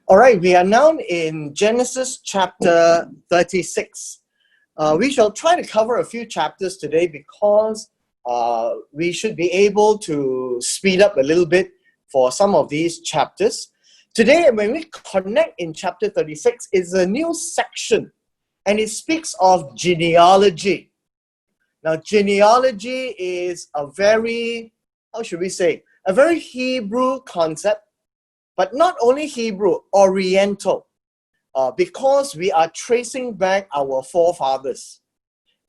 All right, we are now in Genesis chapter 36. We shall try to cover a few chapters today because we should be able to speed up a little bit for some of these chapters. Today, when we connect in chapter 36, is a new section and it speaks of genealogy. Now, genealogy is a very, how should we say, a very Hebrew concept. But not only Hebrew, Oriental, because we are tracing back our forefathers.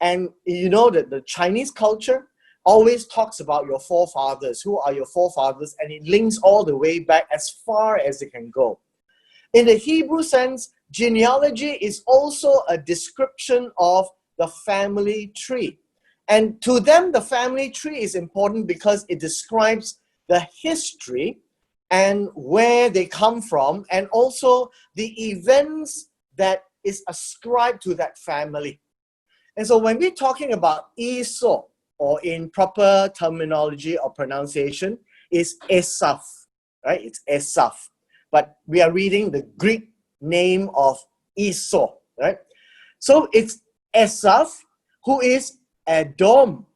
And you know that the Chinese culture always talks about your forefathers. Who are your forefathers? And it links all the way back as far as it can go. In the Hebrew sense, genealogy is also a description of the family tree. And to them, the family tree is important because it describes the history and where they come from, and also the events that is ascribed to that family. And so when we're talking about Esau, or in proper terminology or pronunciation, is Esau, right? It's Esau. But we are reading the Greek name of Esau, right? So it's Esau, who is Edom.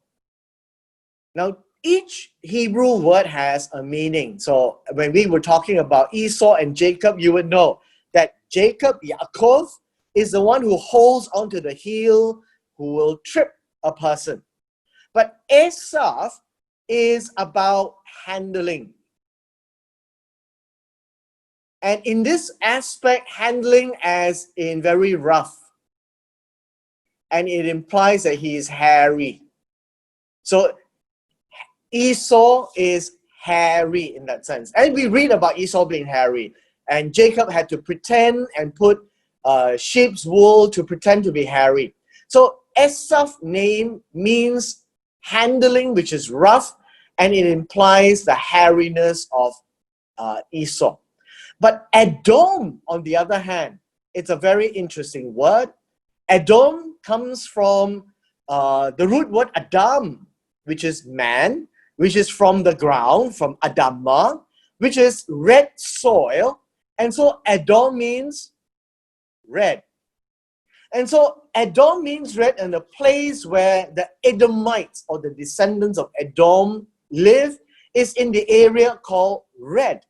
Now, each Hebrew word has a meaning. So when we were talking about Esau and Jacob, you would know that Jacob, Yaakov, is the one who holds onto the heel, who will trip a person. But Esau is about handling. And in this aspect, handling as in very rough. And it implies that he is hairy. So Esau is hairy in that sense. And we read about Esau being hairy. And Jacob had to pretend and put sheep's wool to pretend to be hairy. So Esau's name means handling, which is rough, and it implies the hairiness of Esau. But Edom, on the other hand, it's a very interesting word. Edom comes from the root word Adam, which is man, which is from the ground, from Adamah, which is red soil. And so Edom means red. And so Edom means red, and the place where the Edomites or the descendants of Edom live is in the area called Red.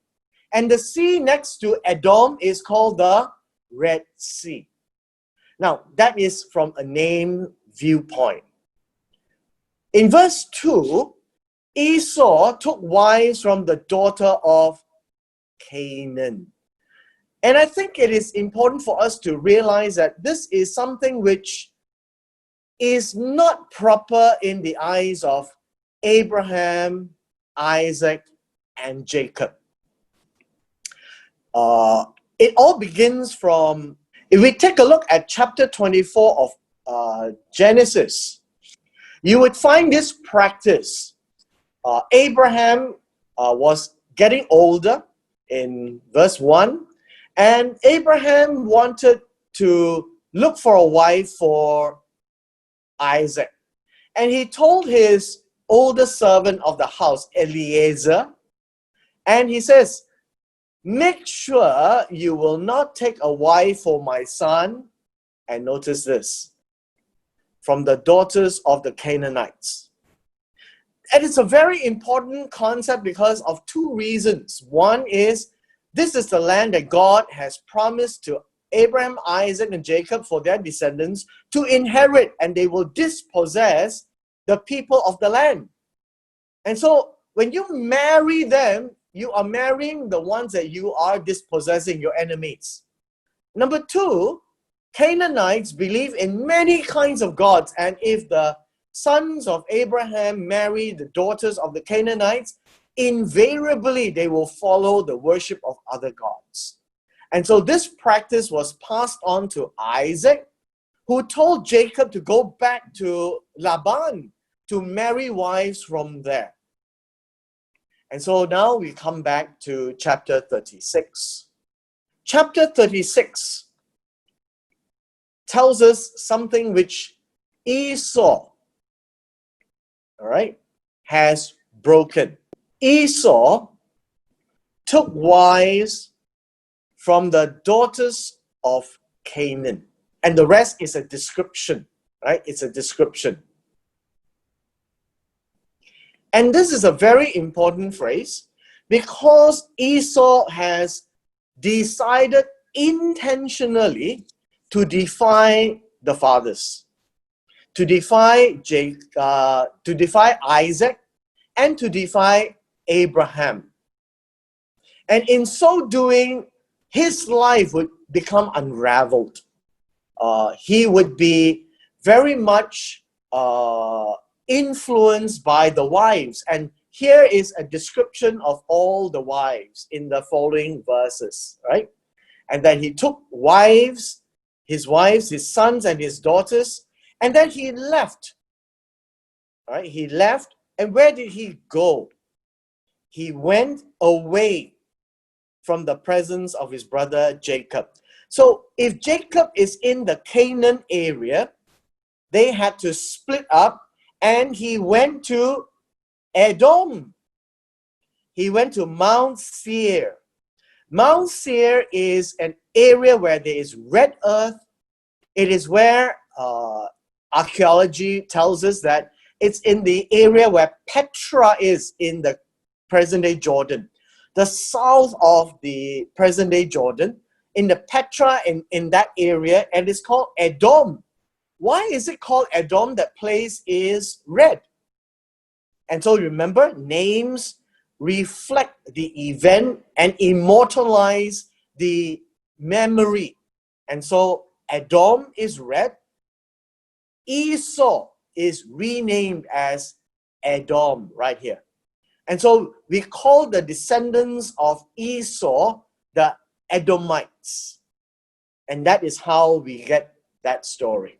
And the sea next to Edom is called the Red Sea. Now, that is from a name viewpoint. In verse 2, Esau took wives from the daughter of Canaan. And I think it is important for us to realize that this is something which is not proper in the eyes of Abraham, Isaac, and Jacob. It all begins from, if we take a look at chapter 24 of Genesis, you would find this practice. Abraham was getting older in verse 1, and Abraham wanted to look for a wife for Isaac. And he told his older servant of the house, Eliezer, and he says, make sure you will not take a wife for my son, and notice this, from the daughters of the Canaanites. And it's a very important concept because of two reasons. One is, this is the land that God has promised to Abraham, Isaac, and Jacob for their descendants to inherit, and they will dispossess the people of the land. And so when you marry them, you are marrying the ones that you are dispossessing, your enemies. Number two, Canaanites believe in many kinds of gods, and if the sons of Abraham marry the daughters of the Canaanites, invariably they will follow the worship of other gods. And so this practice was passed on to Isaac, who told Jacob to go back to Laban to marry wives from there. And so now we come back to chapter 36. Chapter 36 tells us something which Esau, all right, has broken. Esau took wives from the daughters of Canaan. And the rest is a description, right? It's a description. And this is a very important phrase because Esau has decided intentionally to defy the fathers, to defy Isaac, and to defy Abraham. And in so doing, his life would become unraveled. He would be very much influenced by the wives. And here is a description of all the wives in the following verses, right? And then he took his wives, his sons and his daughters, and then he left. Right? He left, and where did he go? He went away from the presence of his brother Jacob. So if Jacob is in the Canaan area, they had to split up, and he went to Edom. He went to Mount Seir. Mount Seir is an area where there is red earth. It is where archaeology tells us that it's in the area where Petra is in the present-day Jordan. The south of the present-day Jordan, in the Petra, in that area, and it's called Edom. Why is it called Edom? That place is red. And so remember, names reflect the event and immortalize the memory. And so Edom is red. Esau is renamed as Edom right here. And so we call the descendants of Esau the Edomites. And that is how we get that story.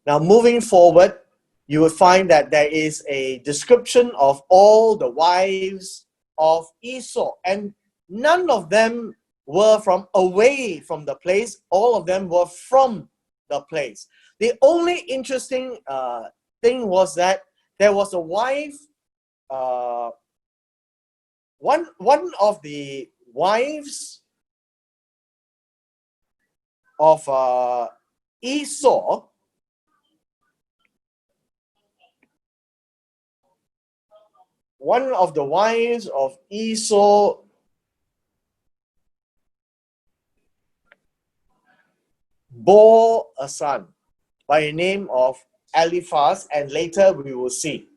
Now, moving forward, you will find that there is a description of all the wives of Esau. And none of them were from away from the place. All of them were from the place. The only interesting thing was that there was a wife, one of the wives of Esau, one of the wives of Esau bore a son by the name of Eliphaz, and later we will see.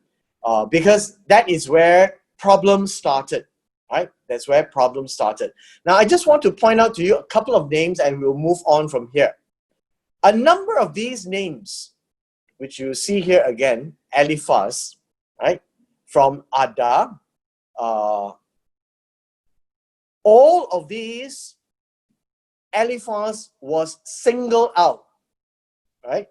Because that is where problems started, right? That's where problems started. Now, I just want to point out to you a couple of names and we'll move on from here. A number of these names, which you see here again, Eliphaz, right? From Ada, all of these, Eliphaz was singled out, right,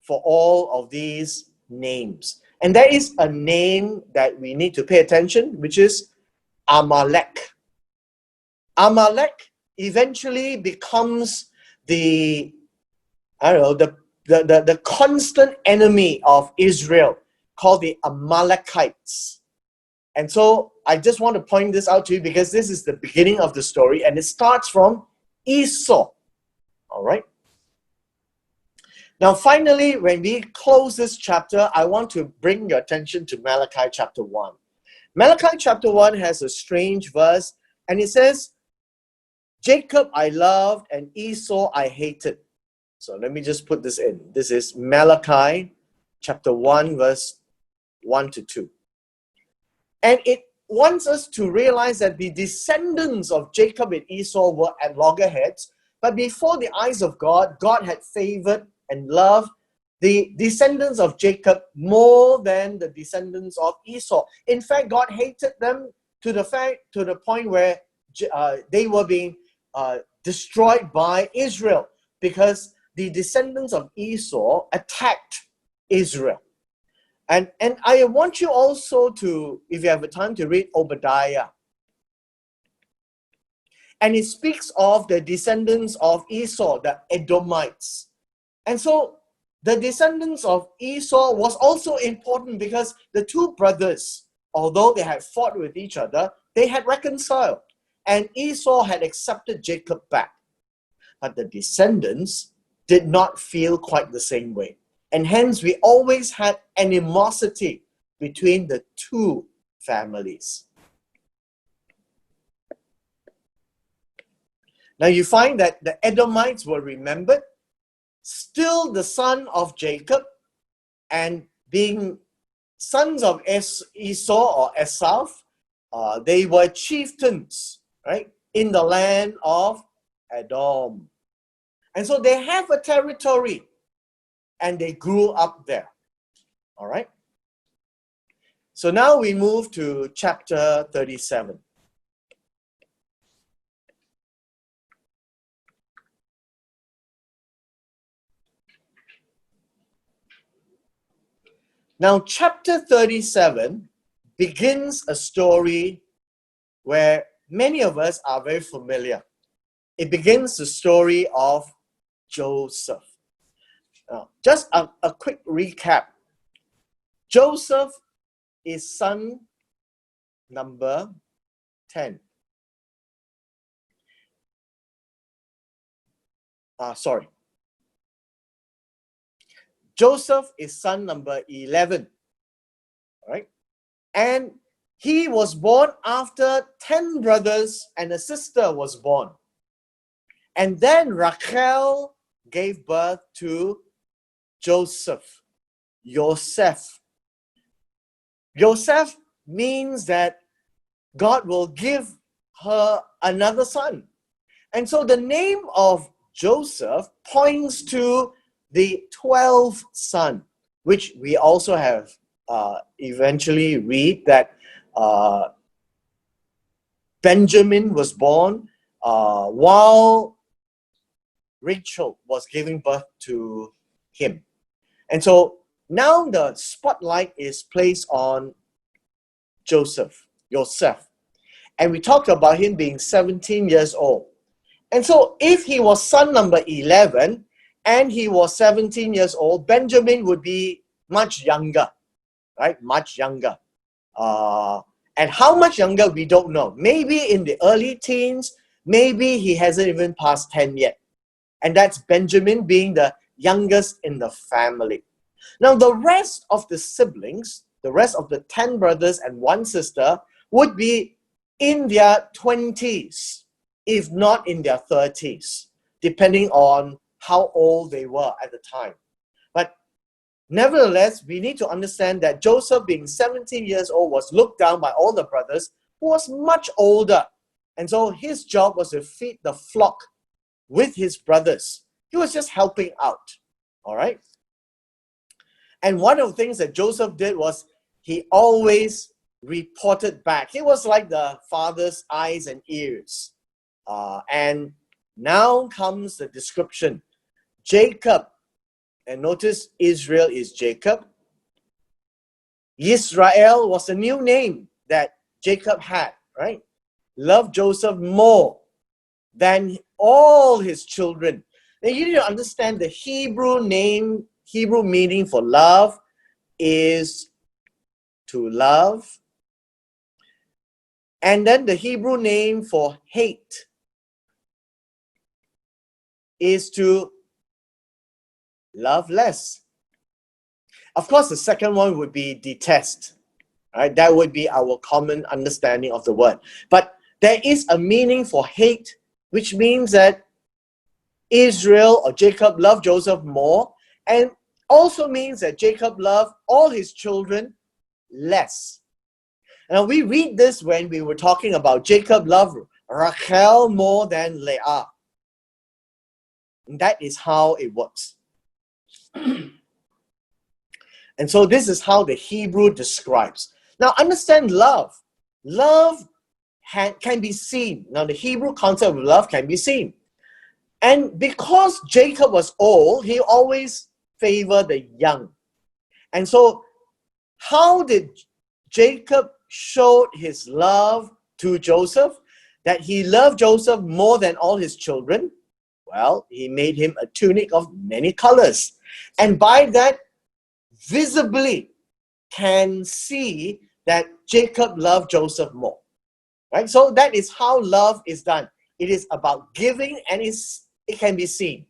for all of these names. And there is a name that we need to pay attention, which is Amalek. Amalek eventually becomes the constant enemy of Israel, called the Amalekites. And so I just want to point this out to you because this is the beginning of the story and it starts from Esau. All right. Now, finally, when we close this chapter, I want to bring your attention to Malachi chapter 1. Malachi chapter 1 has a strange verse, and it says, Jacob I loved and Esau I hated. So let me just put this in. This is Malachi chapter 1, verse 1 to 2. And it wants us to realize that the descendants of Jacob and Esau were at loggerheads, but before the eyes of God, God had favored and loved the descendants of Jacob more than the descendants of Esau. In fact, God hated them to the point where they were being destroyed by Israel because the descendants of Esau attacked Israel. And I want you also to, if you have the time, to read Obadiah. And it speaks of the descendants of Esau, the Edomites. And so the descendants of Esau was also important because the two brothers, although they had fought with each other, they had reconciled. and Esau had accepted Jacob back. But the descendants did not feel quite the same way. And hence we always had animosity between the two families. Now you find that the Edomites were remembered, still the son of Jacob, and being sons of Esau or Esau, they were chieftains, right, in the land of Edom. And so they have a territory, and they grew up there. All right. So now we move to chapter 37. Now, chapter 37 begins a story where many of us are very familiar. It begins the story of Joseph. Now, just a quick recap. Joseph is son number 10. Joseph is son number 11. Right? And he was born after 10 brothers and a sister was born. And then Rachel gave birth to Joseph. Yosef means that God will give her another son. And so the name of Joseph points to the 12th son, which we also have eventually read that Benjamin was born while Rachel was giving birth to him. And so now the spotlight is placed on Joseph. And we talked about him being 17 years old. And so if he was son number 11 and he was 17 years old, Benjamin would be much younger, right? Much younger. And how much younger, we don't know. Maybe in the early teens, maybe he hasn't even passed 10 yet. And that's Benjamin being the youngest in the family. Now, the rest of the siblings, the rest of the 10 brothers and 1 sister, would be in their 20s, if not in their 30s, depending on how old they were at the time. But nevertheless, we need to understand that Joseph, being 17 years old, was looked down by all the brothers, who was much older. And so his job was to feed the flock with his brothers. He was just helping out. All right? And one of the things that Joseph did was he always reported back. He was like the father's eyes and ears. And now comes the description. Jacob, and notice Israel is Jacob. Israel was a new name that Jacob had, right? Loved Joseph more than all his children. Now you need to understand the Hebrew meaning for love is to love. And then the Hebrew name for hate is to love less. Of course, the second one would be detest. Right? That would be our common understanding of the word. But there is a meaning for hate, which means that Israel or Jacob loved Joseph more, and also means that Jacob loved all his children less. Now we read this when we were talking about Jacob loved Rachel more than Leah. And that is how it works. And so this is how the Hebrew describes. Now understand love. Love can be seen. Now the Hebrew concept of love can be seen. And because Jacob was old, he always favored the young. And so how did Jacob show his love to Joseph? That he loved Joseph more than all his children? Well, he made him a tunic of many colors. And by that, visibly can see that Jacob loved Joseph more. Right? So that is how love is done. It is about giving, and it can be seen.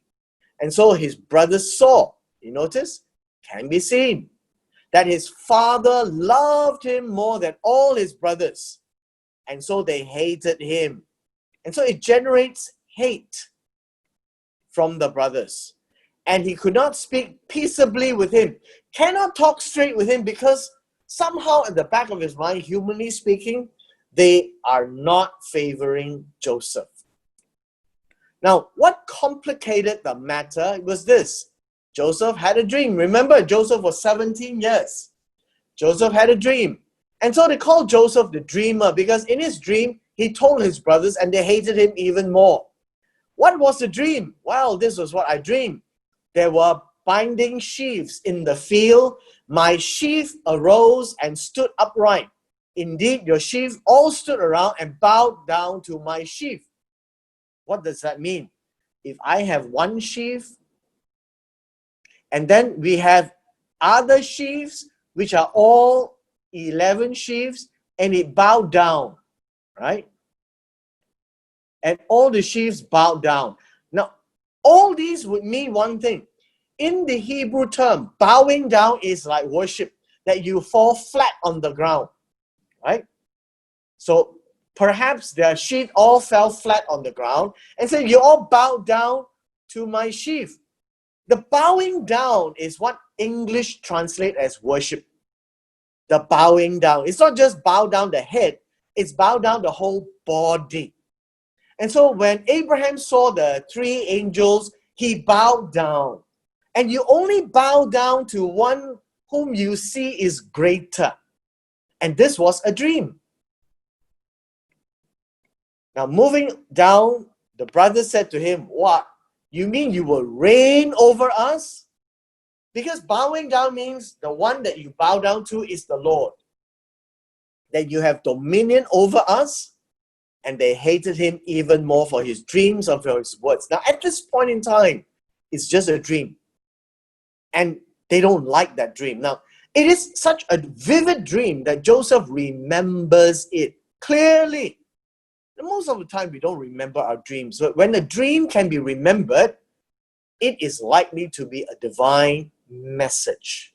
And so his brothers saw, you notice, can be seen, that his father loved him more than all his brothers. And so they hated him. And so it generates hate from the brothers. And he could not speak peaceably with him, cannot talk straight with him, because somehow at the back of his mind, humanly speaking, they are not favoring Joseph. Now, what complicated the matter was this. Joseph had a dream. Remember, Joseph was 17 years. Joseph had a dream. And so they called Joseph the dreamer, because in his dream, he told his brothers and they hated him even more. What was the dream? Well, this was what I dreamed. There were binding sheaves in the field. My sheaf arose and stood upright. Indeed, your sheaves all stood around and bowed down to my sheaf. What does that mean? If I have one sheaf, and then we have other sheaves, which are all 11 sheaves, and it bowed down, right? And all the sheaves bowed down. Now, all these would mean one thing. In the Hebrew term, bowing down is like worship, that you fall flat on the ground, right? So perhaps their sheep all fell flat on the ground and said, you all bow down to my sheaf. The bowing down is what English translate as worship. The bowing down. It's not just bow down the head, it's bow down the whole body. And so when Abraham saw the three angels, he bowed down. And you only bow down to one whom you see is greater. And this was a dream. Now moving down, the brother said to him, what? You mean you will reign over us? Because bowing down means the one that you bow down to is the Lord. That you have dominion over us. And they hated him even more for his dreams of his words. Now at this point in time, it's just a dream. And they don't like that dream. Now, it is such a vivid dream that Joseph remembers it clearly. Most of the time, we don't remember our dreams. But when a dream can be remembered, it is likely to be a divine message.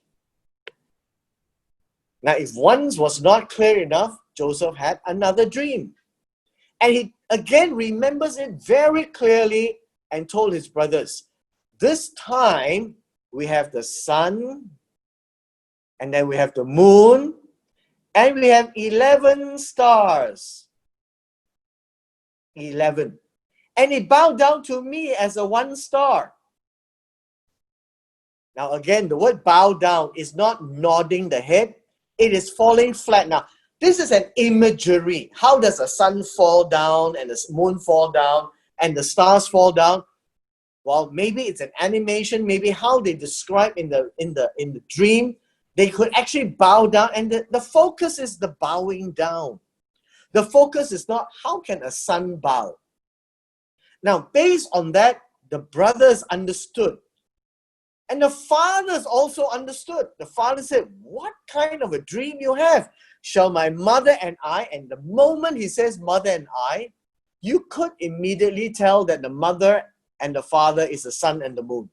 Now, if one was not clear enough, Joseph had another dream. And he again remembers it very clearly and told his brothers, this time we have the sun, and then we have the moon, and we have 11 stars. 11. And it bowed down to me as a one star. Now again, the word bow down is not nodding the head. It is falling flat. Now, this is an imagery. How does the sun fall down and the moon fall down and the stars fall down? Well, maybe it's an animation. Maybe how they describe in the dream, they could actually bow down, and the focus is the bowing down. The focus is not how can a son bow. Now, based on that, the brothers understood. And the fathers also understood. The father said, what kind of a dream you have? Shall my mother and I, and the moment he says mother and I, you could immediately tell that the mother and the father is the sun and the moon.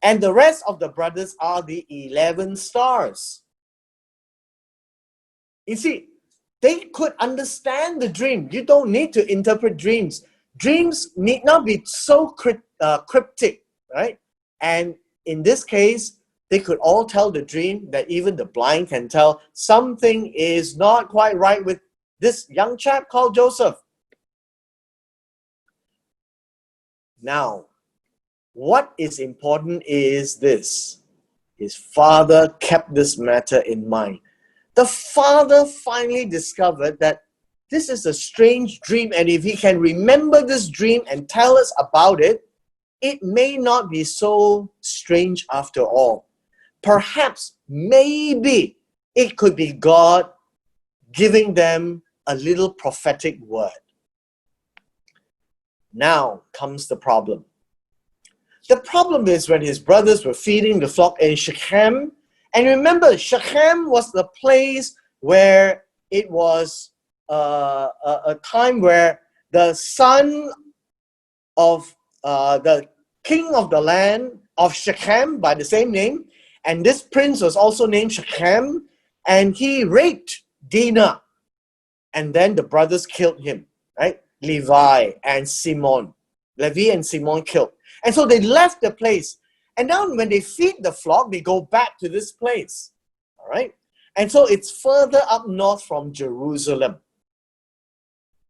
And the rest of the brothers are the 11 stars. You see, they could understand the dream. You don't need to interpret dreams. Dreams need not be so cryptic, right? And in this case, they could all tell the dream that even the blind can tell something is not quite right with this young chap called Joseph. Now, what is important is this. His father kept this matter in mind. The father finally discovered that this is a strange dream, and if he can remember this dream and tell us about it, it may not be so strange after all. Perhaps, maybe, it could be God giving them a little prophetic word. Now comes the problem. The problem is when his brothers were feeding the flock in Shechem, and remember, Shechem was the place where it was a time where the son of the king of the land of Shechem by the same name, and this prince was also named Shechem, and he raped Dinah, and then the brothers killed him, right? Levi and Simon killed, and so they left the place. And now when they feed the flock, they go back to this place, all right? And so it's further up north from Jerusalem.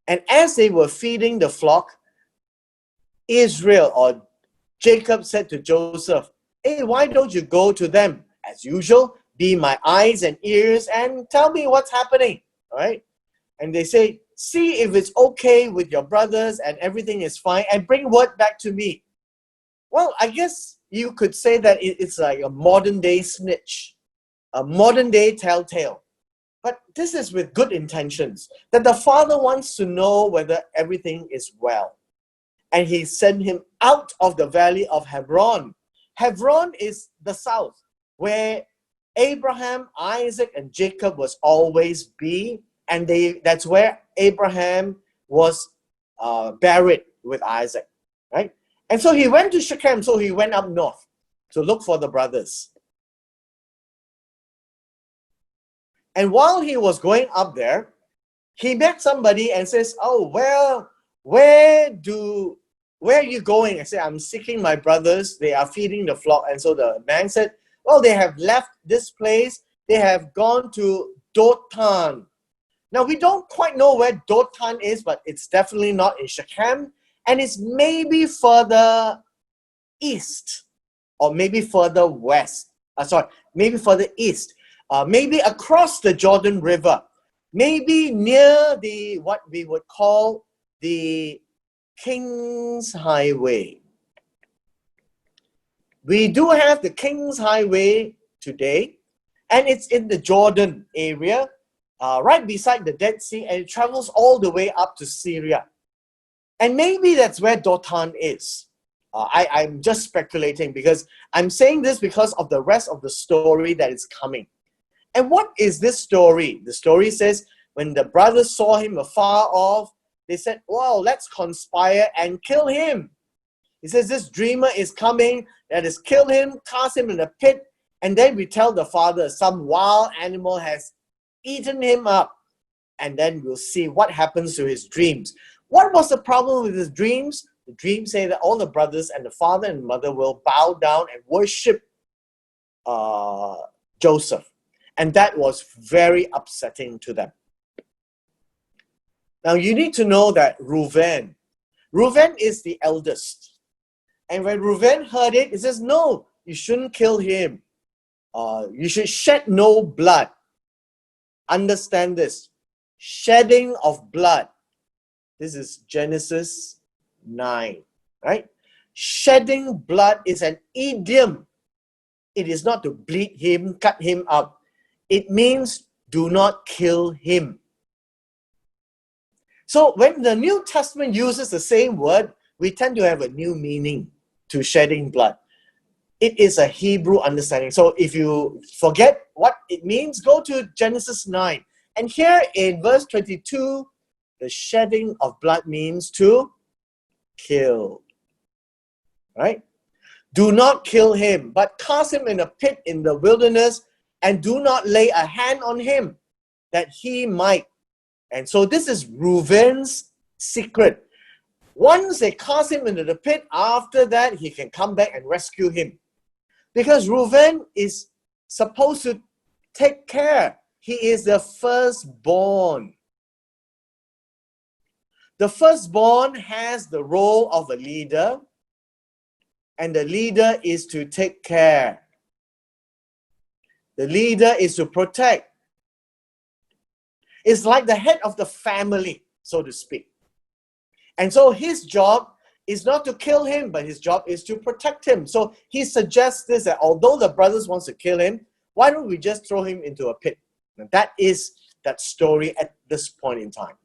And as they were feeding the flock, Israel or Jacob said to Joseph, hey, why don't you go to them? As usual, be my eyes and ears and tell me what's happening, all right? And they say, see if it's okay with your brothers and everything is fine, and bring word back to me. Well, I guess you could say that it's like a modern day snitch, a modern day telltale. But this is with good intentions, that the father wants to know whether everything is well. And he sent him out of the valley of Hebron. Hebron is the south, where Abraham, Isaac, and Jacob was always be, and that's where Abraham was buried with Isaac, right? And so he went to Shechem, so he went up north to look for the brothers. And while he was going up there, he met somebody and says, oh, well, where are you going? I said, I'm seeking my brothers. They are feeding the flock. And so the man said, well, they have left this place. They have gone to Dothan. Now, we don't quite know where Dothan is, but it's definitely not in Shechem. And it's maybe further east or maybe further west. Maybe further east. Maybe across the Jordan River. Maybe near what we would call the King's Highway. We do have the King's Highway today, and it's in the Jordan area, right beside the Dead Sea, and it travels all the way up to Syria. And maybe that's where Dothan is. I'm just speculating because I'm saying this because of the rest of the story that is coming. And what is this story? The story says, when the brothers saw him afar off, they said, wow, let's conspire and kill him. He says, this dreamer is coming, let us kill him, cast him in a pit, and then we tell the father some wild animal has eaten him up. And then we'll see what happens to his dreams. What was the problem with his dreams? The dreams say that all the brothers and the father and mother will bow down and worship Joseph. And that was very upsetting to them. Now you need to know that Reuben is the eldest. And when Reuben heard it, he says, no, you shouldn't kill him. You should shed no blood. Understand this. Shedding of blood. This is Genesis 9, right? Shedding blood is an idiom. It is not to bleed him, cut him up. It means do not kill him. So when the New Testament uses the same word, we tend to have a new meaning to shedding blood. It is a Hebrew understanding. So if you forget what it means, go to Genesis 9. And here in verse 22, the shedding of blood means to kill. Right? Do not kill him, but cast him in a pit in the wilderness, and do not lay a hand on him, that he might. And so this is Reuben's secret. Once they cast him into the pit, after that, he can come back and rescue him. Because Reuben is supposed to take care. He is the firstborn. The firstborn has the role of a leader, and the leader is to take care. The leader is to protect. It's like the head of the family, so to speak. And so his job is not to kill him, but his job is to protect him. So he suggests this, that although the brothers want to kill him, why don't we just throw him into a pit? And that is that story at this point in time.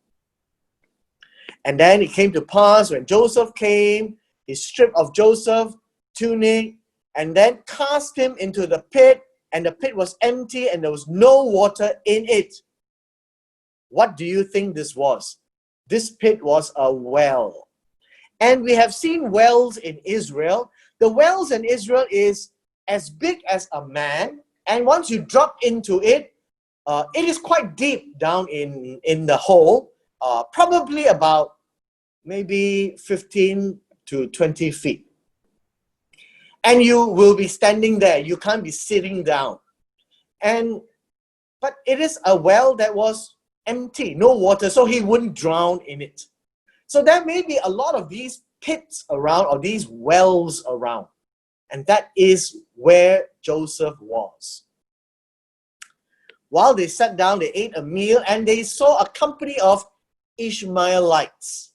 And then it came to pass when Joseph came, he stripped of Joseph's tunic and then cast him into the pit, and the pit was empty and there was no water in it. What do you think this was? This pit was a well. And we have seen wells in Israel. The wells in Israel is as big as a man, and once you drop into it, it is quite deep down in the hole, probably about maybe 15 to 20 feet. And you will be standing there. You can't be sitting down. But it is a well that was empty, no water, so he wouldn't drown in it. So there may be a lot of these pits around, or these wells around. And that is where Joseph was. While they sat down, they ate a meal, and they saw a company of Ishmaelites.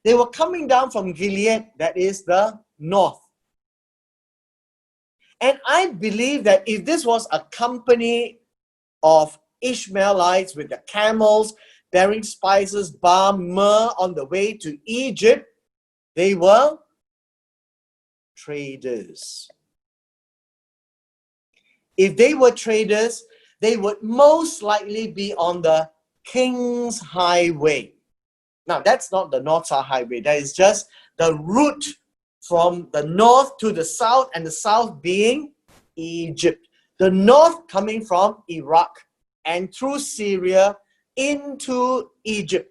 They were coming down from Gilead, that is the north. And I believe that if this was a company of Ishmaelites with the camels bearing spices, balm, myrrh on the way to Egypt, they were traders. If they were traders, they would most likely be on the King's Highway. Now, that's not the North-South Highway. That is just the route from the north to the south, and the south being Egypt. The north coming from Iraq and through Syria into Egypt.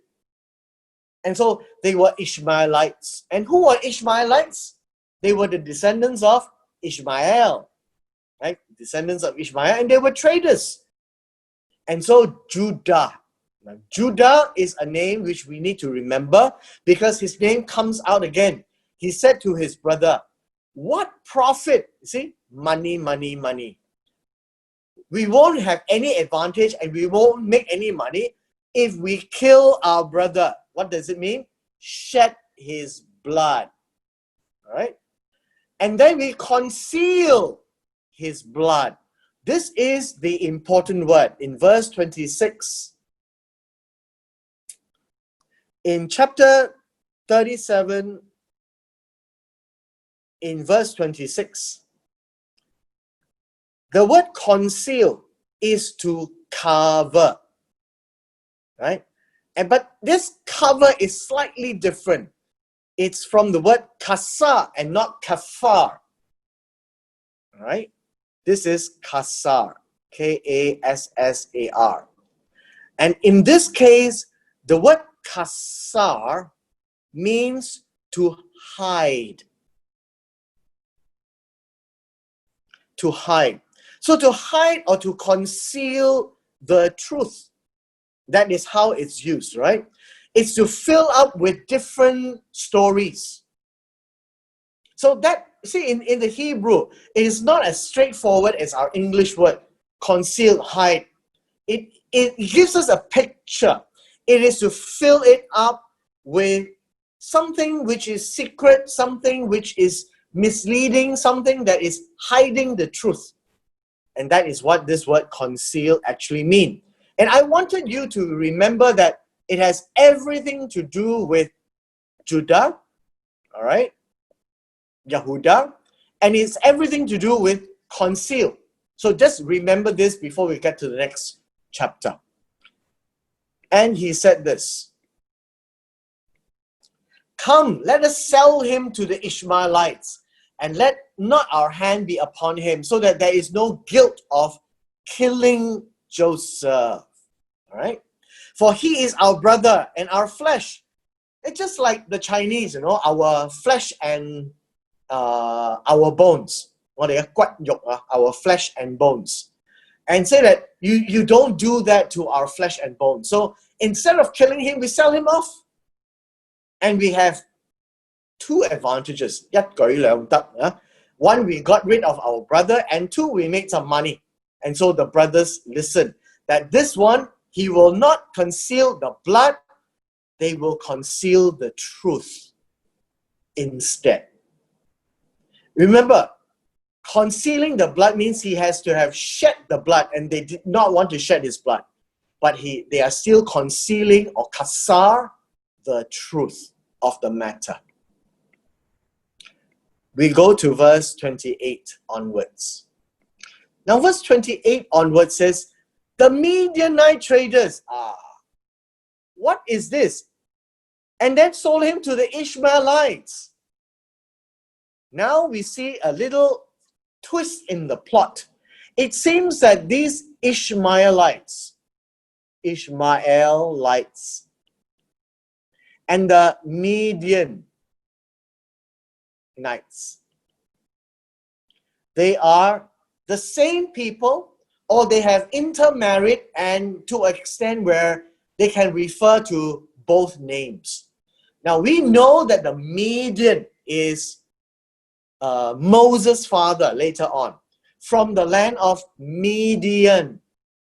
And so they were Ishmaelites. And who were Ishmaelites? They were the descendants of Ishmael. Right? Descendants of Ishmael, and they were traders. And so Judah. Now, Judah is a name which we need to remember, because his name comes out again. He said to his brother, what profit? You see, money, money, money. We won't have any advantage, and we won't make any money if we kill our brother. What does it mean? Shed his blood. All right? And then we conceal his blood. This is the important word in verse 26. In chapter 37, in verse 26, the word conceal is to cover, right? But this cover is slightly different. It's from the word kasar and not kafar, all right? This is kasar, K-A-S-S-A-R. And in this case, the word kasar means to hide. To hide. So to hide or to conceal the truth. That is how it's used, right? It's to fill up with different stories. So that, see, in the Hebrew, it is not as straightforward as our English word, conceal, hide. It gives us a picture. It is to fill it up with something which is secret, something which is misleading, something that is hiding the truth. And that is what this word conceal actually means. And I wanted you to remember that it has everything to do with Judah, all right, Yehudah, and it's everything to do with conceal. So just remember this before we get to the next chapter. And he said this, come, let us sell him to the Ishmaelites, and let not our hand be upon him, so that there is no guilt of killing Joseph. All right? For he is our brother and our flesh. It's just like the Chinese, our flesh and our bones. Our flesh and bones. And say that you don't do that to our flesh and bones. So instead of killing him, we sell him off. And we have two advantages. One, we got rid of our brother, and two, we made some money. And so the brothers listened that this one, he will not conceal the blood, they will conceal the truth instead. Remember, concealing the blood means he has to have shed the blood, and they did not want to shed his blood. But they are still concealing or kasar the truth of the matter. We go to verse 28 onwards. Now verse 28 onwards says, the Midianite traders, what is this? And then sold him to the Ishmaelites. Now we see a little twist in the plot. It seems that these Ishmaelites, and the Midianites, they are the same people, or they have intermarried, and to an extent where they can refer to both names. Now we know that the Midian is Moses' father later on, from the land of Midian.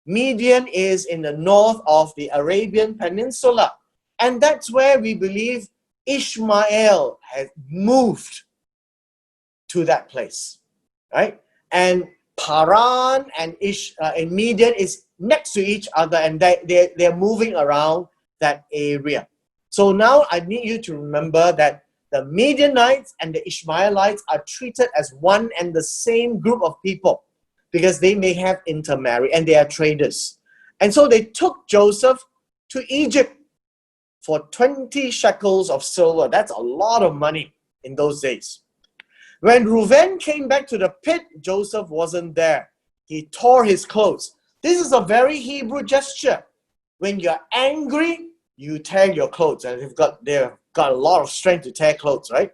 Midian is in the north of the Arabian Peninsula, and that's where we believe Ishmael had moved to that place, right? And Paran and Midian is next to each other, and they're moving around that area. So now I need you to remember that the Midianites and the Ishmaelites are treated as one and the same group of people, because they may have intermarried and they are traders. And so they took Joseph to Egypt for 20 shekels of silver. That's a lot of money in those days. When Reuben came back to the pit, Joseph wasn't there. He tore his clothes. This is a very Hebrew gesture. When you're angry, you tear your clothes. And they've got a lot of strength to tear clothes, right?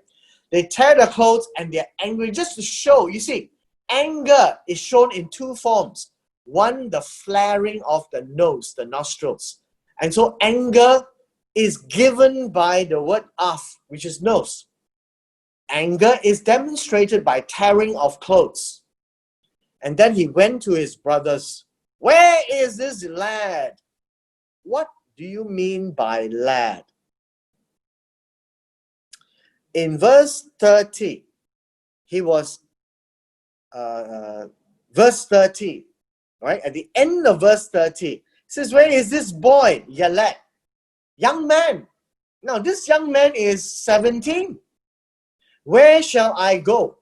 They tear their clothes and they're angry just to show. You see, anger is shown in two forms. One, the flaring of the nose, the nostrils. And so anger is given by the word af, which is nose. Anger is demonstrated by tearing of clothes. And then he went to his brothers. Where is this lad? What do you mean by lad? In verse 30, he was, verse 30, right? At the end of verse 30, it says, where is this boy, Yaled? Young man. Now, this young man is 17. Where shall I go?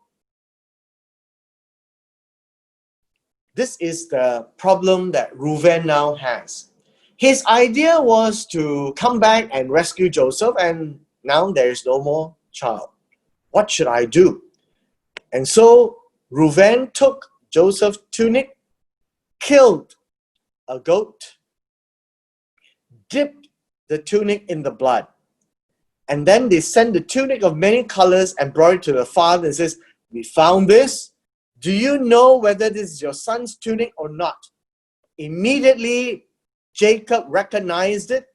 This is the problem that Reuben now has. His idea was to come back and rescue Joseph, and now there is no more child. What should I do? And so Reuben took Joseph's tunic, killed a goat, dipped the tunic in the blood, and then they sent the tunic of many colors and brought it to the father and says, we found this. Do you know whether this is your son's tunic or not? Immediately, Jacob recognized it.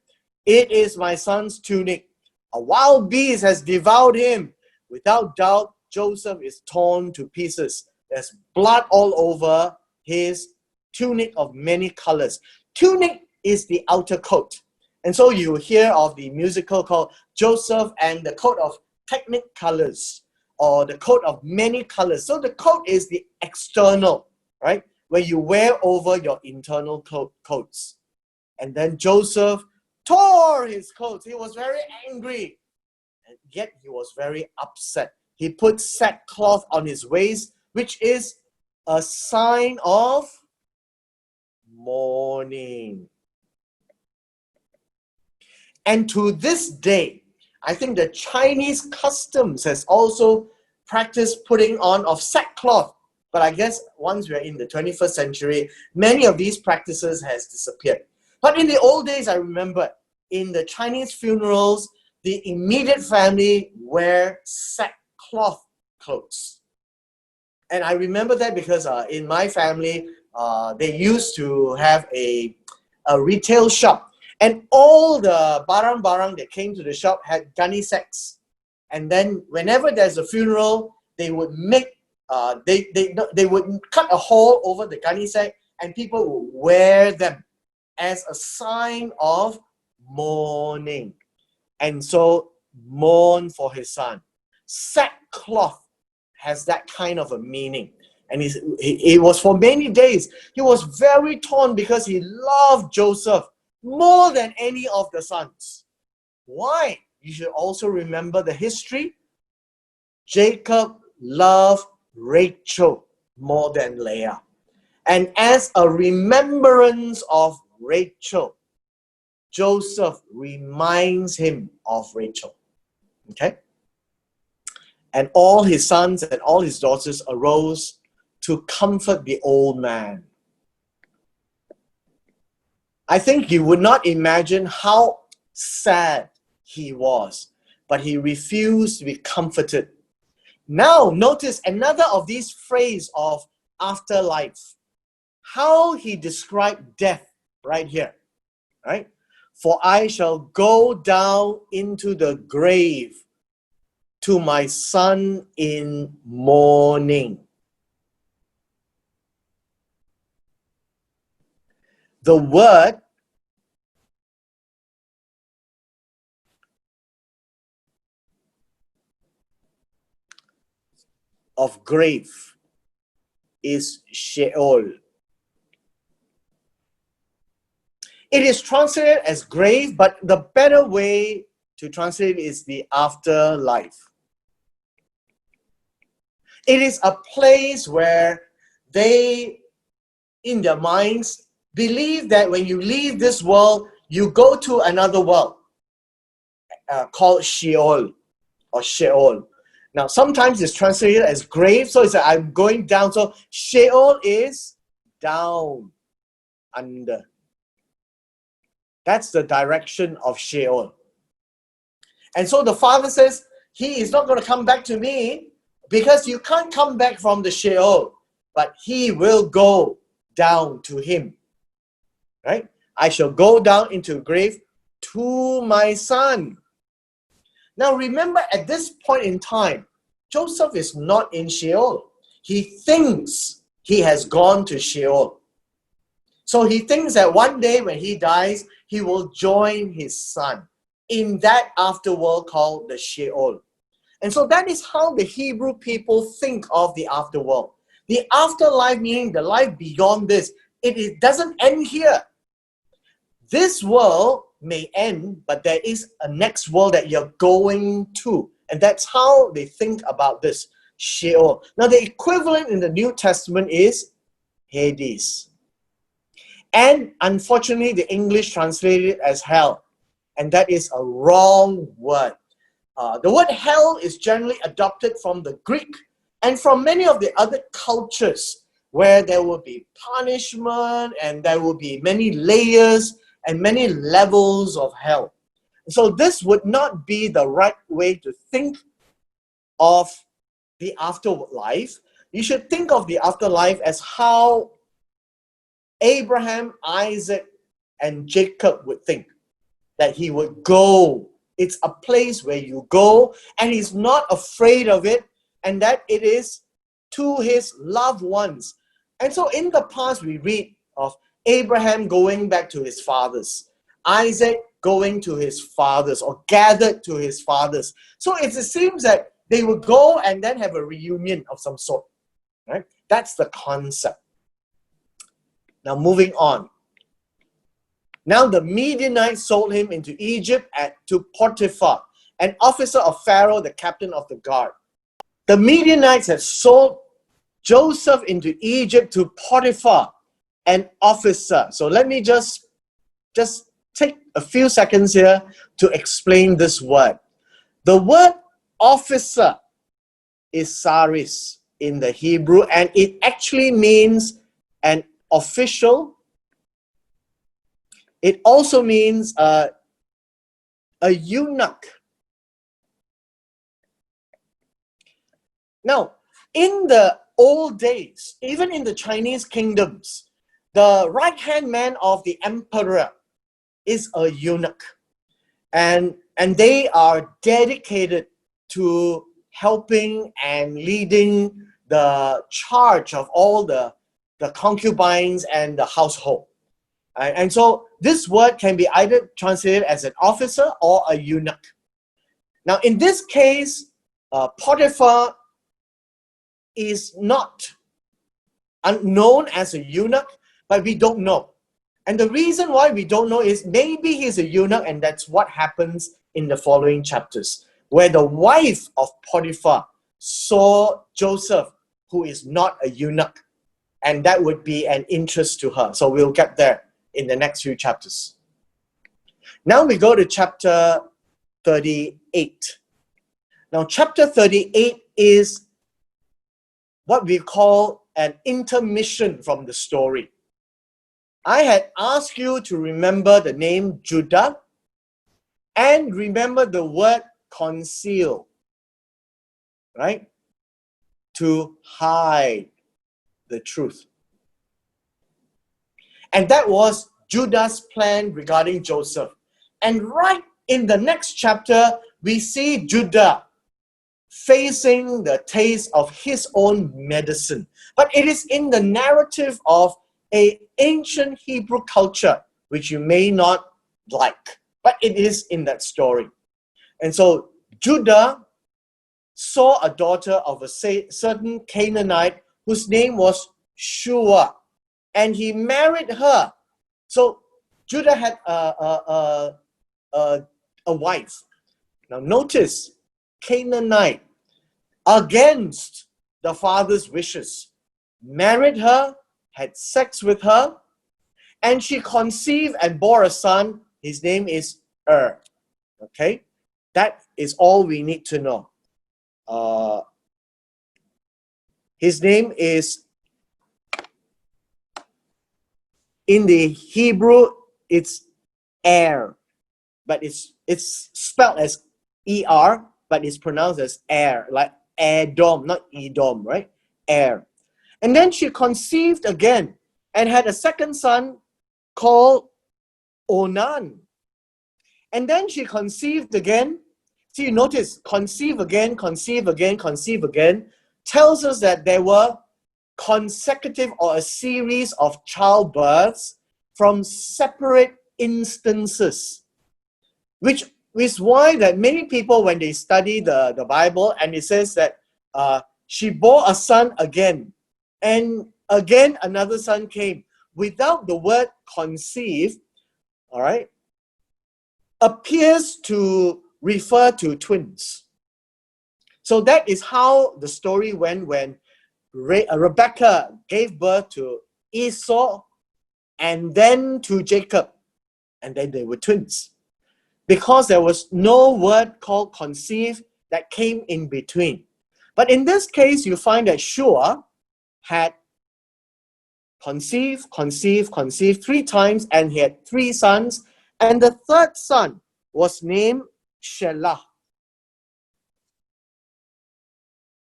It is my son's tunic. A wild beast has devoured him. Without doubt, Joseph is torn to pieces. There's blood all over his tunic of many colors. Tunic is the outer coat. And so you hear of the musical called Joseph and the Coat of Technicolors, or the coat of many colors. So the coat is the external, right? Where you wear over your internal coats. And then Joseph tore his clothes. He was very angry. And yet he was very upset. He put sackcloth on his waist, which is a sign of mourning. And to this day, I think the Chinese customs has also practiced putting on of sackcloth. But I guess once we're in the 21st century, many of these practices has disappeared. But in the old days, I remember in the Chinese funerals, the immediate family wear sackcloth clothes. And I remember that because in my family, they used to have a retail shop. And all the barang-barang that came to the shop had gunny sacks. And then whenever there's a funeral, they would make, they would cut a hole over the gunny sack, and people would wear them as a sign of mourning. And so, mourn for his son. Sackcloth has that kind of a meaning. And it was for many days. He was very torn because he loved Joseph more than any of the sons. Why? You should also remember the history. Jacob loved Rachel more than Leah. And as a remembrance of Rachel, Joseph reminds him of Rachel. Okay? And all his sons and all his daughters arose to comfort the old man. I think you would not imagine how sad he was, but he refused to be comforted. Now, notice another of these phrases of afterlife. How he described death right here, right? For I shall go down into the grave to my son in mourning. The word of grave is Sheol. It is translated as grave, but the better way to translate it is the afterlife. It is a place where they, in their minds, believe that when you leave this world, you go to another world called Sheol or Sheol. Now, sometimes it's translated as grave, so it's like I'm going down. So Sheol is down, under. That's the direction of Sheol. And so the father says, he is not going to come back to me because you can't come back from the Sheol, but he will go down to him. Right? I shall go down into a grave to my son. Now remember, at this point in time, Joseph is not in Sheol. He thinks he has gone to Sheol. So he thinks that one day when he dies, he will join his son in that afterworld called the Sheol. And so that is how the Hebrew people think of the afterworld. The afterlife, meaning the life beyond this, it doesn't end here. This world may end, but there is a next world that you're going to. And that's how they think about this, Sheol. Now the equivalent in the New Testament is Hades. And unfortunately, the English translated it as hell. And that is a wrong word. The word hell is generally adopted from the Greek and from many of the other cultures where there will be punishment and there will be many layers and many levels of hell. So this would not be the right way to think of the afterlife. You should think of the afterlife as how Abraham, Isaac, and Jacob would think, that he would go. It's a place where you go, and he's not afraid of it, and that it is to his loved ones. And so in the past, we read of Abraham going back to his fathers, Isaac going to his fathers, or gathered to his fathers. So it seems that they would go and then have a reunion of some sort. Right? That's the concept. Now moving on. Now the Midianites sold him into Egypt to Potiphar, an officer of Pharaoh, the captain of the guard. The Midianites had sold Joseph into Egypt to Potiphar, an officer. So let me just take a few seconds here to explain this word. The word officer is saris in the Hebrew, and it actually means an official. It also means a eunuch. Now, in the old days, even in the Chinese kingdoms, the right-hand man of the emperor is a eunuch. And they are dedicated to helping and leading the charge of all the concubines and the household. And so this word can be either translated as an officer or a eunuch. Now in this case, Potiphar is not known as a eunuch, but we don't know. And the reason why we don't know is maybe he's a eunuch, and that's what happens in the following chapters, where the wife of Potiphar saw Joseph, who is not a eunuch, and that would be an interest to her. So we'll get there in the next few chapters. Now we go to chapter 38. Now, chapter 38 is what we call an intermission from the story. I had asked you to remember the name Judah and remember the word conceal, right? To hide the truth. And that was Judah's plan regarding Joseph. And right in the next chapter, we see Judah facing the taste of his own medicine. But it is in the narrative of an ancient Hebrew culture, which you may not like, but it is in that story. And so Judah saw a daughter of a certain Canaanite whose name was Shua, and he married her. So Judah had a wife. Now notice, Canaanite, against the father's wishes, married her, had sex with her, and she conceived and bore a son. His name is Okay, that is all we need to know. His name is, in the Hebrew, it's but it's spelled as E-R, but it's pronounced as like Edom, not Edom, right? And then she conceived again and had a second son called Onan. And then she conceived again. See, you notice, conceive again, tells us that there were consecutive or a series of childbirths from separate instances, which is why that many people, when they study the Bible, and it says that she bore a son again, and again another son came, without the word conceive, all right, appears to refer to twins. So that is how the story went when Rebecca gave birth to Esau and then to Jacob, and then they were twins. Because there was no word called conceive that came in between. But in this case, you find that Shua had conceived 3 times, and he had 3 sons, and the third son was named Shelah.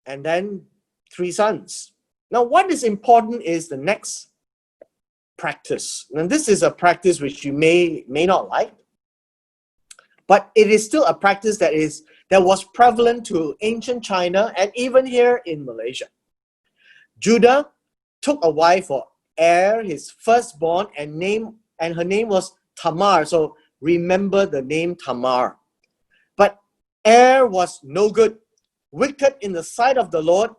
And then 3 sons. Now, what is important is the next practice. And this is a practice which you may not like, but it is still a practice that was prevalent to ancient China and even here in Malaysia. Judah took a wife for his firstborn, and her name was Tamar. So remember the name Tamar. But was no good, wicked in the sight of the Lord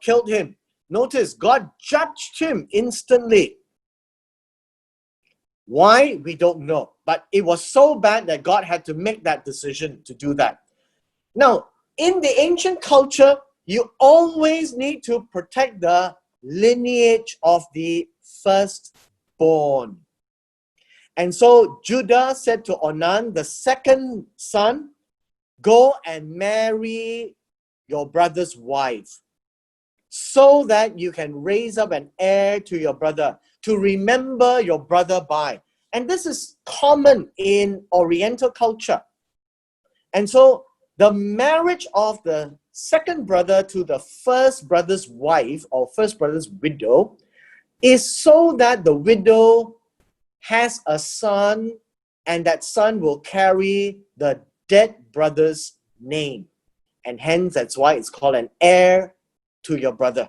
killed him. Notice, God judged him instantly. Why? We don't know. But it was so bad that God had to make that decision to do that. Now, in the ancient culture, you always need to protect the lineage of the firstborn. And so Judah said to Onan, the second son, go and marry your brother's wife, so that you can raise up an heir to your brother, to remember your brother by. And this is common in Oriental culture. And so the marriage of the second brother to the first brother's wife or first brother's widow is so that the widow has a son, and that son will carry the dead brother's name. And hence, that's why it's called an heir to your brother.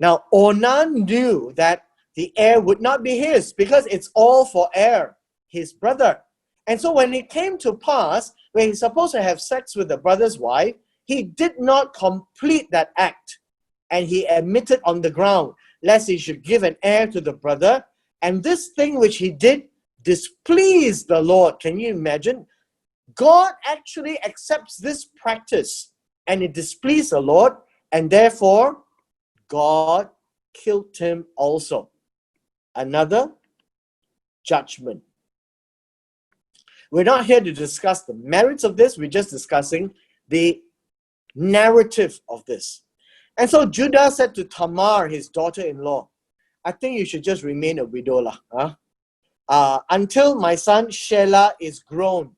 Now, Onan knew that the heir would not be his, because it's all for his brother. And so when it came to pass, when he's supposed to have sex with the brother's wife, he did not complete that act. And he admitted on the ground, lest he should give an heir to the brother. And this thing which he did displeased the Lord. Can you imagine? God actually accepts this practice, and it displeased the Lord, and therefore God killed him also. Another judgment. We're not here to discuss the merits of this. We're just discussing the narrative of this. And so Judah said to Tamar, his daughter-in-law, I think you should just remain a widow lah, until my son Shelah is grown,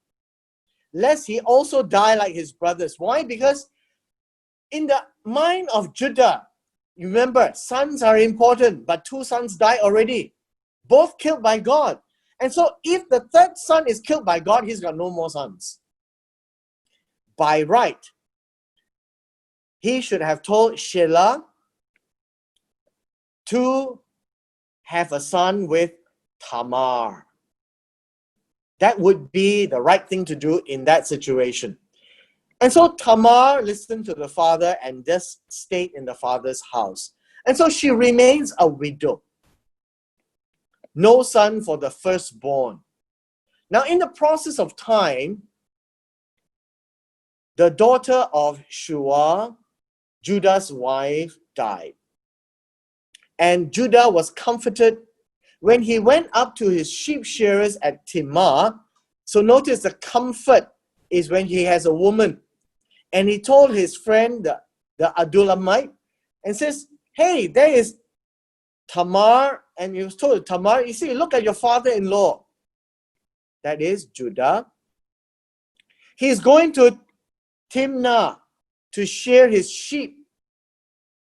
lest he also die like his brothers. Why? Because in the mind of Judah, you remember, sons are important, but 2 sons died already, both killed by God. And so if the 3rd son is killed by God, he's got no more sons. By right, he should have told Shelah to have a son with Tamar. That would be the right thing to do in that situation. And so Tamar listened to the father and just stayed in the father's house. And so she remains a widow. No son for the firstborn. Now, in the process of time, the daughter of Shua, Judah's wife, died. And Judah was comforted when he went up to his sheep shearers at Timnah. So notice the comfort is when he has a woman. And he told his friend, the Adullamite, and says, hey, there is Tamar. And he was told, Tamar, you see, look at your father-in-law. That is Judah. He's going to Timnah to shear his sheep.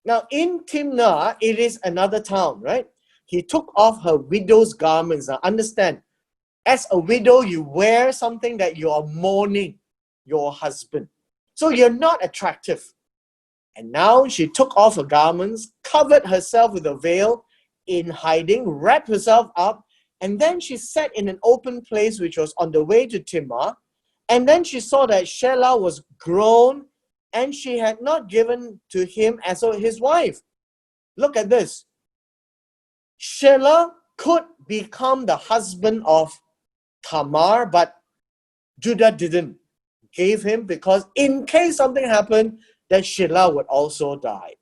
Now, in Timnah, it is another town, right? He took off her widow's garments. Now, understand, as a widow, you wear something that you are mourning your husband. So you're not attractive. And now she took off her garments, covered herself with a veil in hiding, wrapped herself up, and then she sat in an open place which was on the way to Timnah. And then she saw that Shelah was grown, and she had not given to him as his wife. Look at this. Shelah could become the husband of Tamar, but Judah didn't give him, because in case something happened, then Shelah would also die.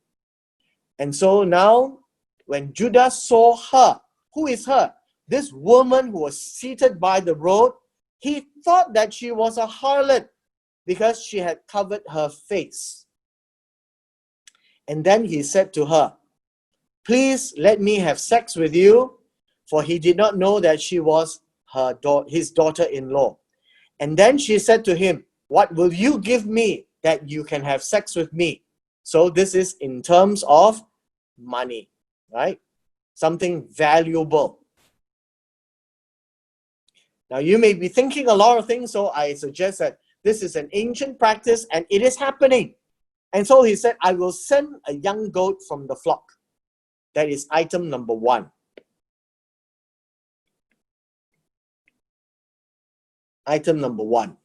And so now, when Judah saw her, who is her? This woman who was seated by the road, he thought that she was a harlot because she had covered her face. And then he said to her, please let me have sex with you, for he did not know that she was his daughter-in-law. And then she said to him, what will you give me that you can have sex with me? So this is in terms of money, right? Something valuable. Now you may be thinking a lot of things, so I suggest that this is an ancient practice and it is happening. And so he said, I will send a young goat from the flock. That is item number 1. Item number 1.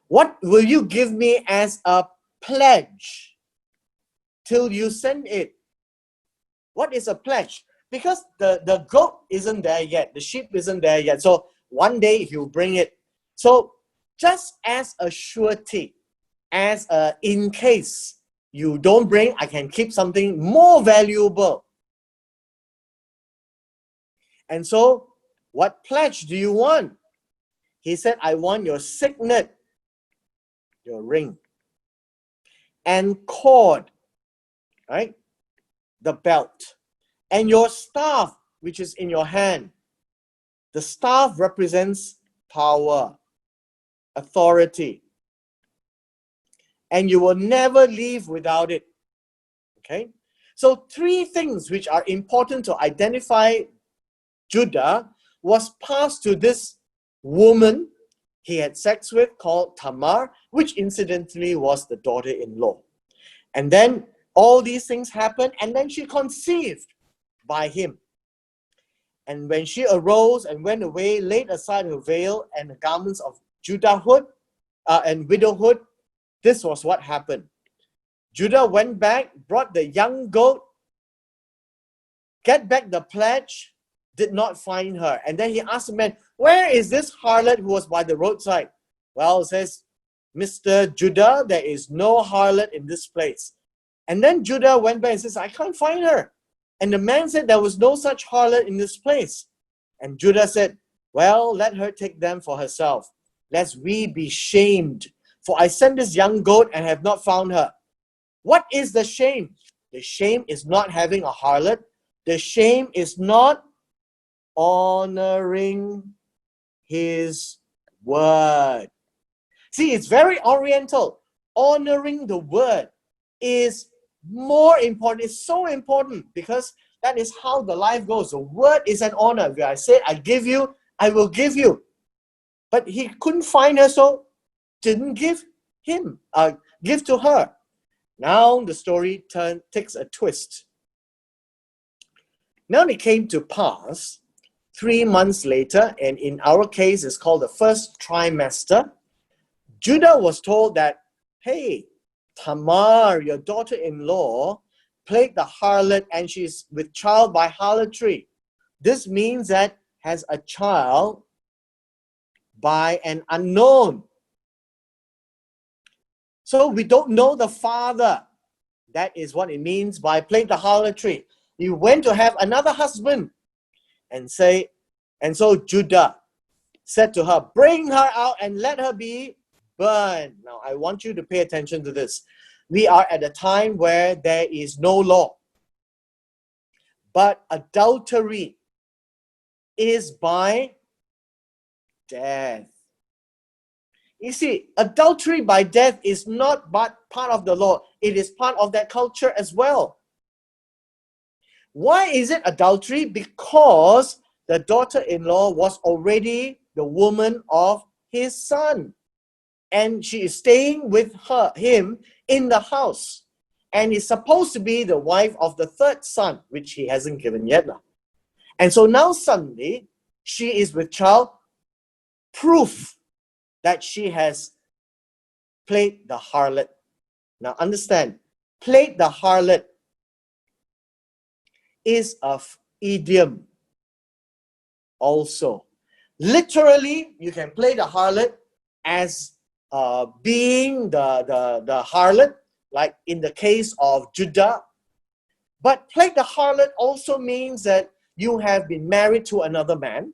What will you give me as a pledge till you send it? What is a pledge? Because the goat isn't there yet. The sheep isn't there yet. So one day he'll bring it. So just as a surety, as a in case you don't bring, I can keep something more valuable. And so, what pledge do you want? He said, I want your signet, your ring, and cord, right? The belt, and your staff, which is in your hand. The staff represents power, authority, and you will never leave without it. Okay? So 3 things which are important to identify Judah was passed to this woman he had sex with called Tamar, which incidentally was the daughter-in-law. And then all these things happened, and then she conceived by him. And when she arose and went away, laid aside her veil and the garments of Judahhood and widowhood, this was what happened. Judah went back, brought the young goat, get back the pledge, did not find her. And then he asked the man, where is this harlot who was by the roadside? Well, it says, Mr. Judah, there is no harlot in this place. And then Judah went back and says, I can't find her. And the man said, there was no such harlot in this place. And Judah said, Well, let her take them for herself, lest we be shamed. For I sent this young goat and have not found her. What is the shame? The shame is not having a harlot. The shame is not honoring his word. See, it's very oriental. Honoring the word is more important. It's so important because that is how the life goes. The word is an honor. Where I say, I give you, I will give you. But he couldn't find her, so didn't give to her. Now the story takes a twist. Now it came to pass 3 months later, and in our case it's called the first trimester, Judah was told that, hey, Tamar, your daughter-in-law, played the harlot and she's with child by harlotry. This means that has a child by an unknown. So we don't know the father. That is what it means by playing the harlotry. You went to have another husband and so Judah said to her, bring her out and let her be burned. Now I want you to pay attention to this. We are at a time where there is no law. But adultery is by death. You see, adultery by death is not but part of the law. It is part of that culture as well. Why is it adultery? Because the daughter-in-law was already the woman of his son. And she is staying with him in the house. And is supposed to be the wife of the third son, which he hasn't given yet. And so now suddenly, she is with child. Proof that she has played the harlot. Now understand, played the harlot is of idiom also. Literally, you can play the harlot as being the harlot, like in the case of Judah. But play the harlot also means that you have been married to another man.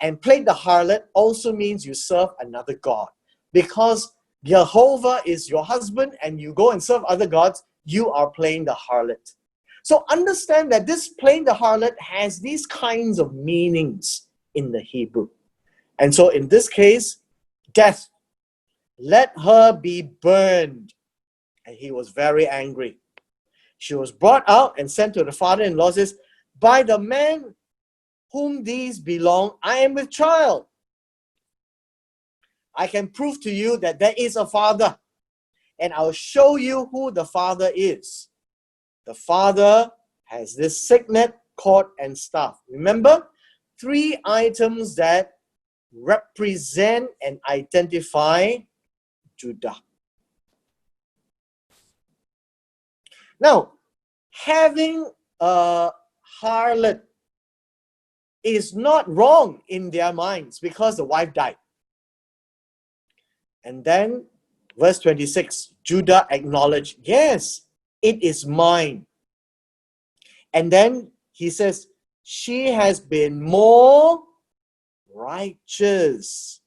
And play the harlot also means you serve another god. Because Jehovah is your husband and you go and serve other gods, you are playing the harlot. So understand that this playing the harlot has these kinds of meanings in the Hebrew. And so in this case, death. Let her be burned. And he was very angry. She was brought out and sent to the father-in-law, says, by the man whom these belong, I am with child. I can prove to you that there is a father, and I'll show you who the father is. The father has this signet, cord, and staff. Remember, 3 items that represent and identify Judah. Now, having a harlot is not wrong in their minds because the wife died. And then, verse 26, Judah acknowledged, yes, it is mine. And then he says, she has been more righteous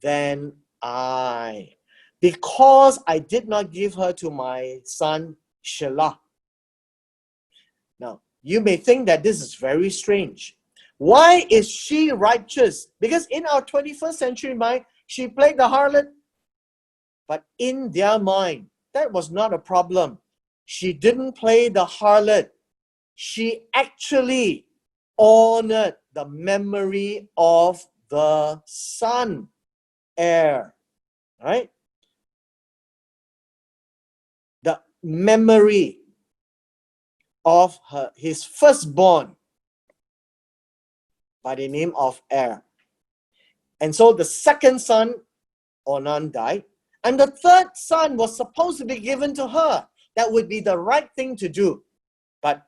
than I, because I did not give her to my son Shelah. Now, you may think that this is very strange. Why is she righteous? Because in our 21st century mind, she played the harlot. But in their mind, that was not a problem. She didn't play the harlot. She actually honored the memory of the son, heir. Right? The memory of his firstborn by the name of Er. And so the second son, Onan, died. And the third son was supposed to be given to her. That would be the right thing to do. But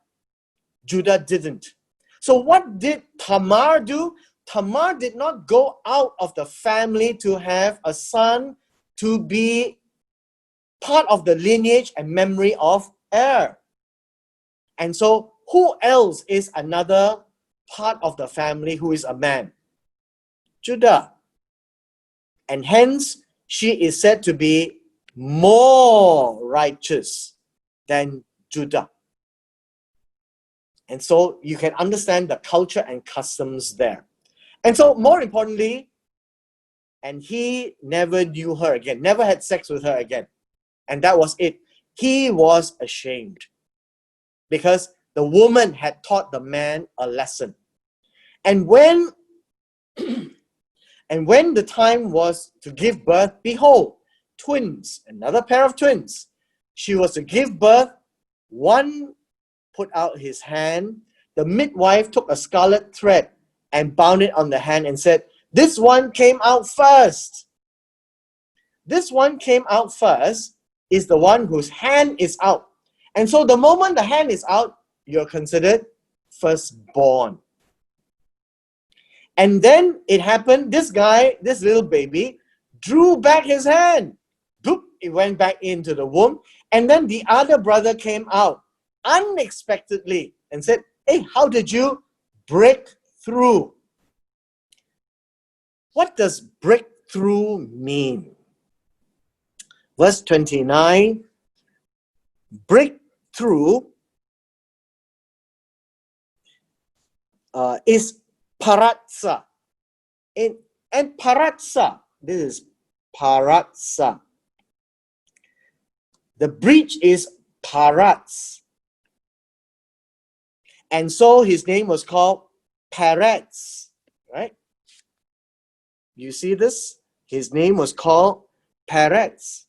Judah didn't. So what did Tamar do? Tamar did not go out of the family to have a son to be part of the lineage and memory of Er. And so who else is another part of the family who is a man? Judah. And hence, she is said to be more righteous than Judah. And so you can understand the culture and customs there. And so more importantly, and he never knew her again, never had sex with her again. And that was it. He was ashamed because the woman had taught the man a lesson. And when the time was to give birth, behold, twins, another pair of twins. She was to give birth. One put out his hand. The midwife took a scarlet thread and bound it on the hand and said, this one came out first. This one came out first is the one whose hand is out. And so the moment the hand is out, you're considered firstborn. And then it happened, this guy, this little baby, drew back his hand. Boop, it went back into the womb. And then the other brother came out unexpectedly and said, hey, how did you break through? What does breakthrough mean? Verse 29, breakthrough is paratsa. And paratsa, this is paratsa. The breach is parats. And so his name was called Peretz, right? You see this? His name was called Peretz.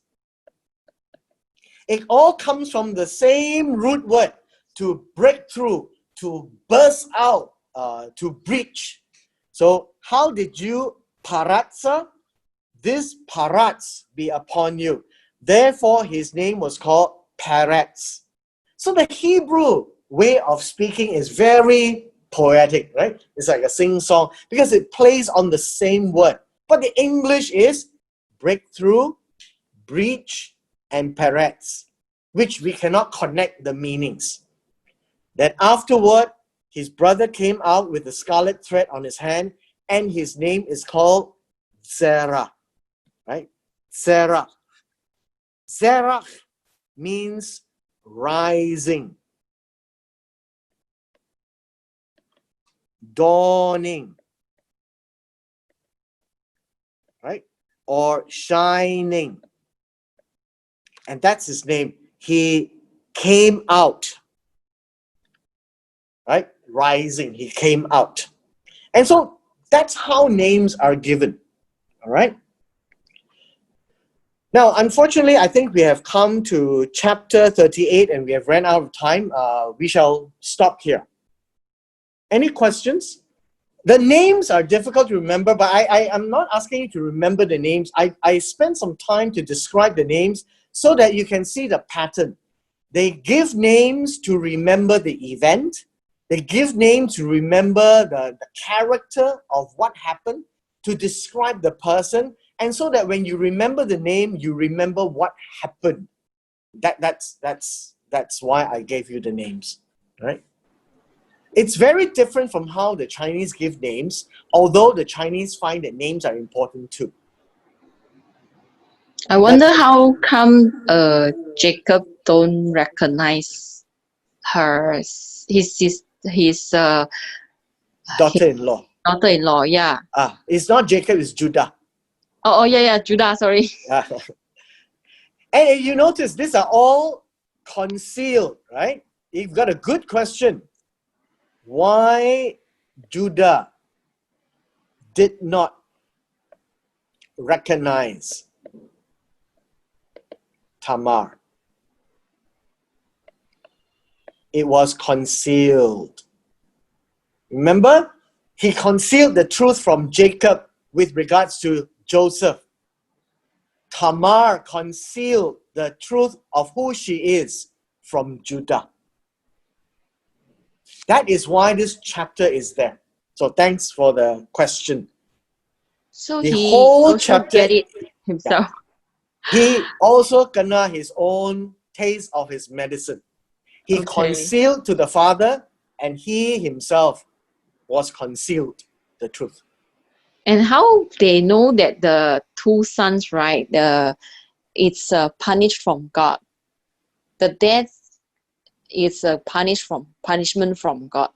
It all comes from the same root word, to break through, to burst out, to breach. So how did you paratsa? This parats be upon you. Therefore, his name was called Peretz. So the Hebrew way of speaking is very poetic, right? It's like a sing-song because it plays on the same word. But the English is breakthrough, breach, and Peretz, which we cannot connect the meanings. Then afterward, his brother came out with the scarlet thread on his hand, and his name is called Zerah, right? Zerah. Zerah means rising, dawning, right? Or shining. And that's his name. He came out, right? Rising, he came out. And so that's how names are given, all right? Now, unfortunately, I think we have come to chapter 38 and we have ran out of time. We shall stop here. Any questions? The names are difficult to remember, but I'm not asking you to remember the names. I spent some time to describe the names so that you can see the pattern. They give names to remember the event. They give names to remember the character of what happened, to describe the person, and so that when you remember the name, you remember what happened. That's why I gave you the names, right? It's very different from how the Chinese give names, although the Chinese find that names are important too. I wonder how come Jacob don't recognize her, his Daughter-in-law. daughter-in-law. Yeah. It's not Jacob, it's Judah. Oh yeah, Judah. Sorry. And you notice these are all concealed, right? You've got a good question. Why Judah did not recognize Tamar? It was concealed. Remember, he concealed the truth from Jacob with regards to Joseph. Tamar concealed the truth of who she is from Judah. That is why this chapter is there. So thanks for the question. So The he whole also chapter, get it himself. he also kena his own taste of his medicine. He concealed to the father, and he himself was concealed the truth. And how they know that the two sons, right? It's punished from God. The death is a punishment from God.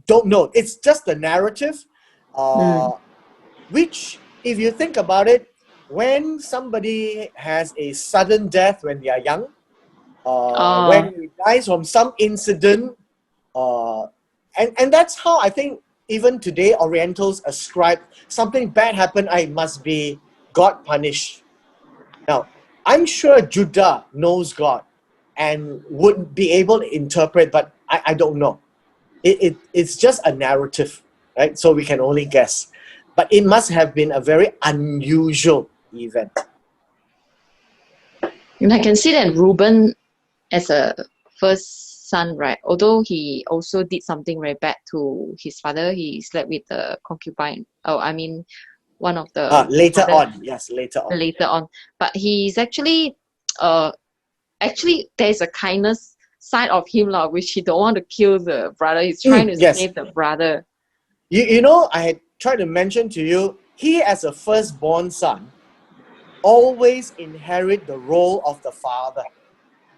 Don't know. It's just the narrative, Mm. which, if you think about it, when somebody has a sudden death when they are young, when he dies from some incident, uh, and that's how I think even today Orientals ascribe something bad happened, I must be God punished. Now, I'm sure Judah knows God and would be able to interpret, but I don't know. It's just a narrative, right? So we can only guess. But it must have been a very unusual event. And I can see that Reuben as a first son, right? Although he also did something very bad to his father, he slept with the concubine. Oh, I mean, one of the Later father on, yes, later on. later on. But he's actually there's a kindness side of him, lah, which he don't want to kill the brother. He's trying to Yes. save the brother. You know, I had tried to mention to you, he as a firstborn son always inherit the role of the father.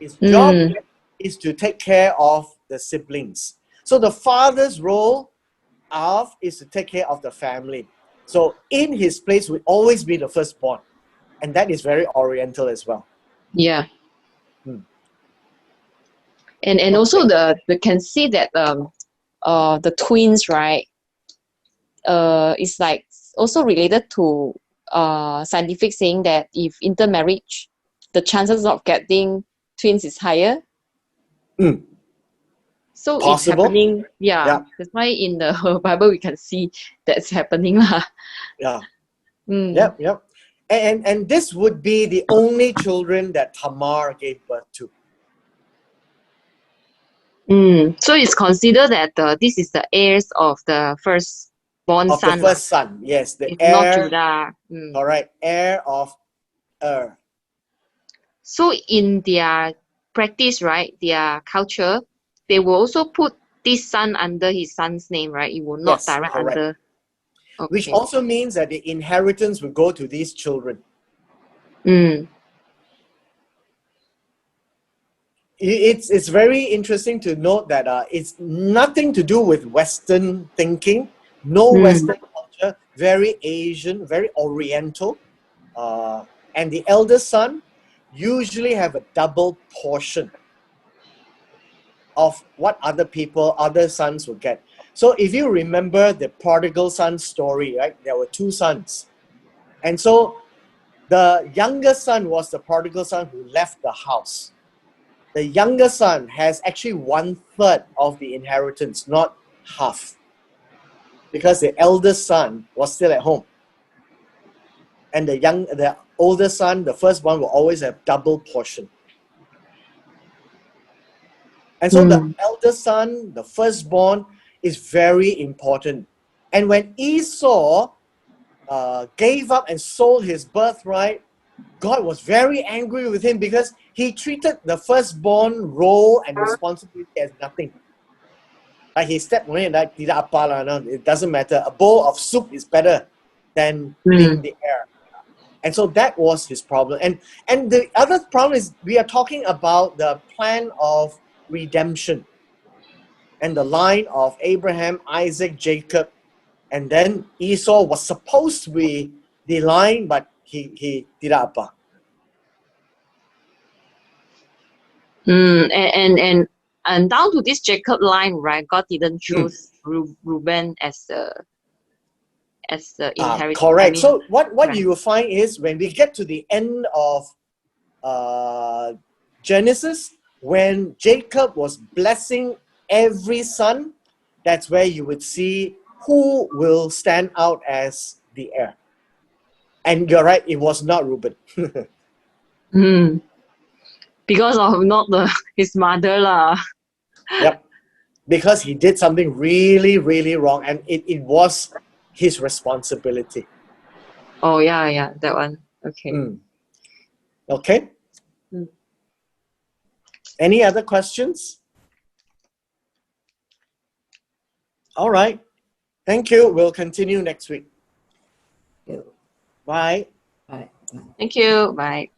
His job Mm, is to take care of the siblings. So the father's role is to take care of the family. So in his place would always be the firstborn. And that is very Oriental as well. yeah. Hmm. And also the can see that the twins, right? Is like also related to scientific saying that if intermarriage, the chances of getting twins is higher. Mm. So it's Possible. happening. Yeah. Yeah. That's why in the Bible we can see that's happening lah. Yeah. Mm. Yep. And this would be the only children that Tamar gave birth to. So it's considered that this is the heirs of the firstborn Of the son lah. first son. Yes, the It's not heir. Judah. Correct. Heir of Er. So in their practice, right, their culture, they will also put this son under his son's name, right? It will not Yes, direct correct. under. Which Okay. also means that the inheritance will go to these children. Mm. It's very interesting to note that it's nothing to do with Western thinking, no Western culture, very Asian, very Oriental. And the elder son usually have a double portion of what other sons will get. So if you remember the prodigal son story, right? There were two sons. And so the younger son was the prodigal son who left the house. The younger son has actually 1/3 of the inheritance, not half. Because the eldest son was still at home. And the older son, the firstborn, will always have double portion. And so the elder son, the firstborn, is very important. And when Esau gave up and sold his birthright, God was very angry with him because he treated the firstborn role and responsibility as nothing. Like he stepped on it like, tidak apa lah, no, it doesn't matter. A bowl of soup is better than being the heir. And so that was his problem. And the other problem is we are talking about the plan of redemption and the line of Abraham, Isaac, Jacob, and then Esau was supposed to be the line, but he tidak apa. And down to this Jacob line, right? God didn't choose Reuben as the inheritor. Correct. I mean, so what right. you will find is when we get to the end of Genesis, when Jacob was blessing every son, that's where you would see who will stand out as the heir. And you're right, it was not Reuben. Because of not his mother lah. Yep. Because he did something really, really wrong, and it was his responsibility. Oh yeah, that one. Okay. Okay. Any other questions? All right. Thank you. We'll continue next week. Yeah. Bye. Bye. Thank you. Bye.